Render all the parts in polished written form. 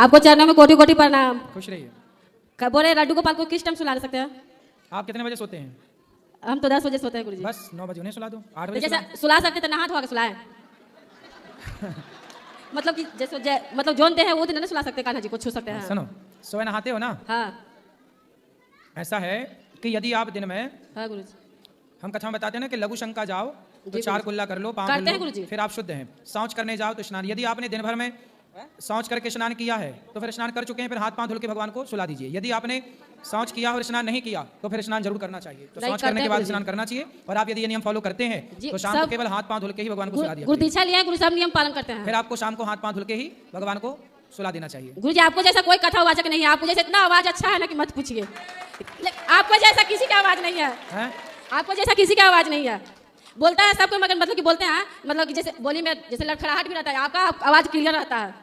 आपको चरणों में कोटि कोटि प्रणाम। खुश रहिए। बोले लड्डू गोपाल को किस टाइम सुला सकते हैं? आप कितने बजे सोते हैं? हम तो 10 बजे सोते हैं गुरुजी। बस 9 बजे उन्हें सुला दो, 8 तो बजे जैसे सुलाएं। सुला सकते तो नहा धोआ के सुलाएं। मतलब कि जैसे मतलब जोनते हैं वो दिन ना सुला सकते, कान्हा जी को छू सकते हैं। सुनो, सोए नहाते हो ना? हाँ ऐसा है कि यदि आप दिन में, हाँ गुरुजी। हम कथा में बताते हैं ना कि लघु शंका जाओ तो जी, 4 कुल्ला कर लो, 5 करते कर हैं लो, गुरुजी। फिर आप शुद्ध हैं। शौच करने जाओ तो स्नान, यदि आपने दिन भर में शौच करके स्नान किया है तो फिर स्नान कर चुके हैं, फिर हाथ पांव धुल के भगवान को सुला दीजिए। यदि आपने शौच किया और स्नान नहीं किया तो फिर स्नान जरूर करना चाहिए। तो नहीं शौच करने करते के बाद हैं स्नान करना चाहिए। और आप यदि ये नियम फॉलो करते हैं जी, तो शाम को सब- केवल हाथ पांव धुल के ही भगवान को सुला दिया गुरु करिए। दीक्षा लिया है, गुरु साहब नियम पालन करते हैं। फिर आपको शाम को हाथ पांव धुल के ही भगवान को सुला देना चाहिए। गुरु जी आपको जैसा कोई कथा वाचक नहीं है, आपको जैसे इतना आवाज अच्छा है ना कि मत पूछिए। आपको जैसा किसी का आवाज नहीं है, हैं? आपको जैसा किसी का आवाज नहीं है। बोलता है सबको, मगर मतलब कि बोलते हैं, मतलब कि जैसे बोली में जैसे लड़खड़ाहट भी रहता है, आपका आवाज क्लियर रहता है।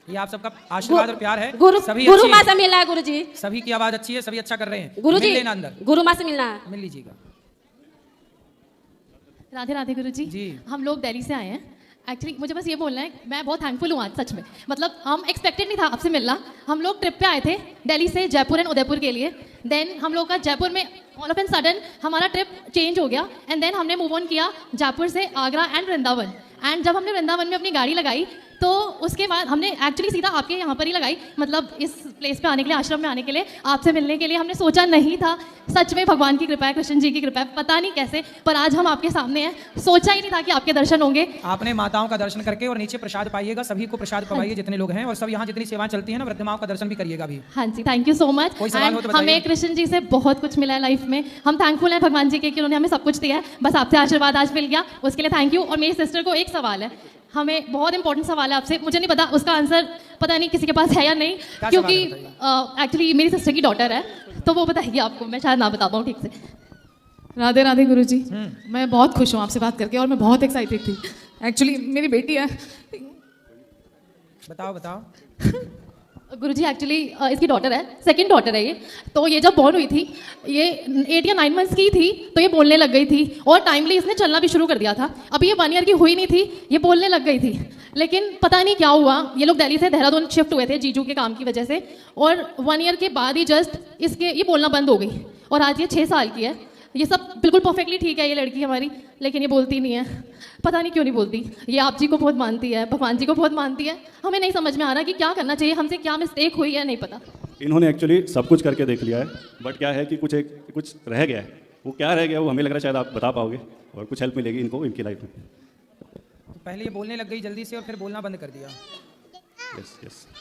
ये आप सबका आशीर्वाद और प्यार है। गुरु सभी गुरु अच्छी माँ है। से मिलना है गुरु जी। सभी की आवाज अच्छी है, सभी अच्छा कर रहे हैं। गुरु मिल जी लेना अंदर, गुरु माँ से मिलना है। मिल लीजिएगा। राधे राधे गुरु जी। जी। हम लोग दिल्ली से आए हैं। एक्चुअली मुझे बस ये बोलना है, मैं बहुत थैंकफुल हूँ आज सच में। मतलब हम एक्सपेक्टेड नहीं था आपसे मिलना। हम लोग ट्रिप पे आए थे दिल्ली से जयपुर एंड उदयपुर के लिए। देन हम लोग का जयपुर में ऑल ऑफ एन सडन हमारा ट्रिप चेंज हो गया एंड देन हमने मूव ऑन किया जयपुर से आगरा एंड वृंदावन। एंड जब हमने वृंदावन में अपनी गाड़ी लगाई तो उसके बाद हमने एक्चुअली सीधा आपके यहाँ पर ही लगाई। मतलब इस प्लेस पे आने के लिए, आश्रम में आने के लिए, आपसे मिलने के लिए हमने सोचा नहीं था। सच में भगवान की कृपा है, कृष्ण जी की कृपा है, पता नहीं कैसे, पर आज हम आपके सामने हैं। सोचा ही नहीं था कि आपके दर्शन होंगे। आपने माताओं का दर्शन करके और नीचे प्रसाद पाइएगा, सभी को प्रसाद पवाइए जितने लोग हैं, और सब यहाँ जितनी सेवाएं चलती हैं ना, वृद्ध माओं का दर्शन भी करिएगा भी। हाँ जी, थैंक यू सो मच। कोई सवाल हो तो बताइए। हमें कृष्ण जी से बहुत कुछ मिला है लाइफ में। हम थैंकफुल हैं भगवान जी के कि उन्होंने हमें सब कुछ दिया है। बस आपसे आशीर्वाद आज मिल गया, उसके लिए थैंक यू। और मेरी सिस्टर को एक सवाल है, हमें बहुत इंपॉर्टेंट सवाल है आपसे। मुझे नहीं पता उसका आंसर, पता नहीं किसी के पास है या नहीं, सवाल क्योंकि है एक्चुअली मेरी सिस्टर की डॉटर है, तो वो बताएगी आपको। मैं शायद ना बता पाऊँ ठीक से। राधे राधे गुरु जी। मैं बहुत खुश हूँ आपसे बात करके और मैं बहुत एक्साइटेड थी। एक्चुअली मेरी बेटी है। बताओ बताओ। गुरुजी एक्चुअली इसकी डॉटर है, सेकंड डॉटर है ये। तो ये जब बॉर्न हुई थी, ये 8 या 9 मंथ्स की थी, तो ये बोलने लग गई थी और टाइमली इसने चलना भी शुरू कर दिया था। अभी ये 1 ईयर की हुई नहीं थी, ये बोलने लग गई थी। लेकिन पता नहीं क्या हुआ, ये लोग दिल्ली से देहरादून शिफ्ट हुए थे जीजू के काम की वजह से, और 1 ईयर के बाद ही जस्ट इसके ये बोलना बंद हो गई। और आज ये 6 साल की है। ये सब बिल्कुल परफेक्टली ठीक है ये लड़की हमारी, लेकिन ये बोलती नहीं है। पता नहीं क्यों नहीं बोलती। ये आप जी को बहुत मानती है, भगवान जी को बहुत मानती है। हमें नहीं समझ में आ रहा कि क्या करना चाहिए, हमसे क्या मिस्टेक हुई है, नहीं पता। इन्होंने एक्चुअली सब कुछ करके देख लिया है, बट क्या है कि कुछ रह गया है। वो क्या रह गया वो हमें लग रहा है शायद आप बता पाओगे और कुछ हेल्प मिलेगी इनको इनकी लाइफ में। तो पहले ये बोलने लग गई जल्दी से और फिर बोलना बंद कर दिया। Yes yes.